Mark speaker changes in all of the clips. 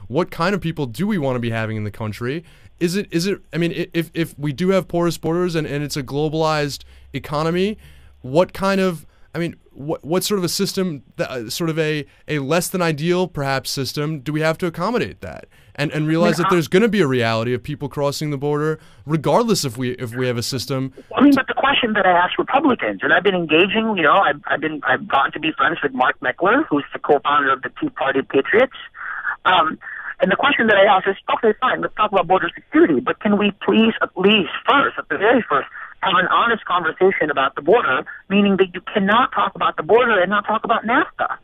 Speaker 1: What kind of people do we want to be having in the country? Is it, I mean, if we do have porous borders and it's a globalized economy, what kind of, I mean, what sort of a system, sort of a less than ideal, perhaps, system do we have to accommodate that? And realize that there's going to be a reality of people crossing the border, regardless if we have a system.
Speaker 2: I mean, but the question that I ask Republicans, and I've been engaging, you know, I've gotten to be friends with Mark Meckler, who's the co-founder of the Tea Party Patriots. And the question that I ask is, okay, fine, let's talk about border security, but can we please at least first, at the very first, have an honest conversation about the border, meaning that you cannot talk about the border and not talk about NAFTA.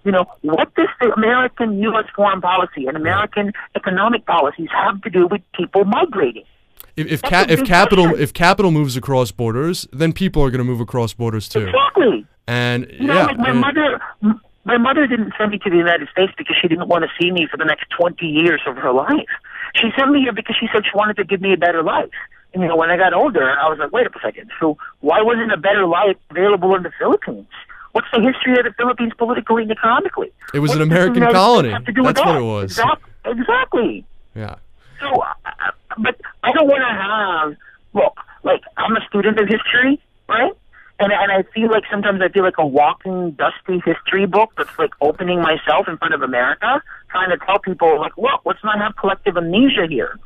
Speaker 2: You know, what does the American U.S. foreign policy and American economic policies have to do with people migrating?
Speaker 1: If capital moves across borders, then people are going to move across borders too.
Speaker 2: Exactly.
Speaker 1: And
Speaker 2: you know, like my mother didn't send me to the United States because she didn't want to see me for the next 20 years of her life. She sent me here because she said she wanted to give me a better life. And, you know, when I got older, I was like, wait a second. So why wasn't a better life available in the Philippines? What's the history of the Philippines politically and economically?
Speaker 1: It was an American colony. That's what it was.
Speaker 2: Exactly.
Speaker 1: Yeah.
Speaker 2: So, but I don't want to have, look, like, I'm a student of history, right? And I feel like sometimes I feel like a walking, dusty history book that's like opening myself in front of America, trying to tell people, like, look, let's not have collective amnesia here.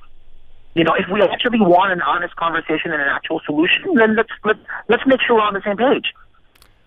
Speaker 2: You know, if we actually want an honest conversation and an actual solution, then let's make sure we're on the same page.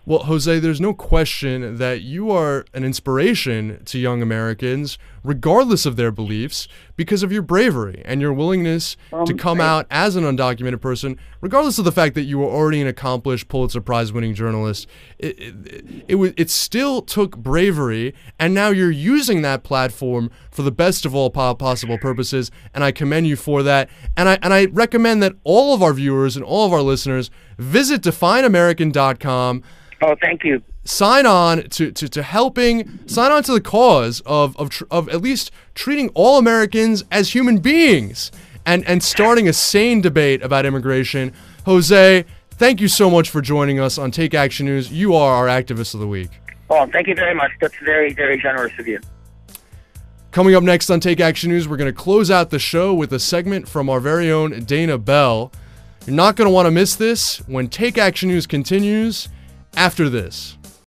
Speaker 1: Well, Jose, there's no question that you are an inspiration to young Americans, regardless of their beliefs, because of your bravery and your willingness to come out as an undocumented person, regardless of the fact that you were already an accomplished Pulitzer Prize-winning journalist. It still took bravery, and now you're using that platform for the best of all possible purposes, and I commend you for that. And I recommend that all of our viewers and all of our listeners visit defineamerican.com.
Speaker 2: Oh, thank you.
Speaker 1: Sign on to helping, sign on to the cause of at least treating all Americans as human beings and starting a sane debate about immigration. Jose, thank you so much for joining us on Take Action News. You are our Activist of the Week.
Speaker 2: Oh, thank you very much. That's very, very generous of you.
Speaker 1: Coming up next on Take Action News, we're going to close out the show with a segment from our very own Dana Bell. You're not going to want to miss this when Take Action News continues after this.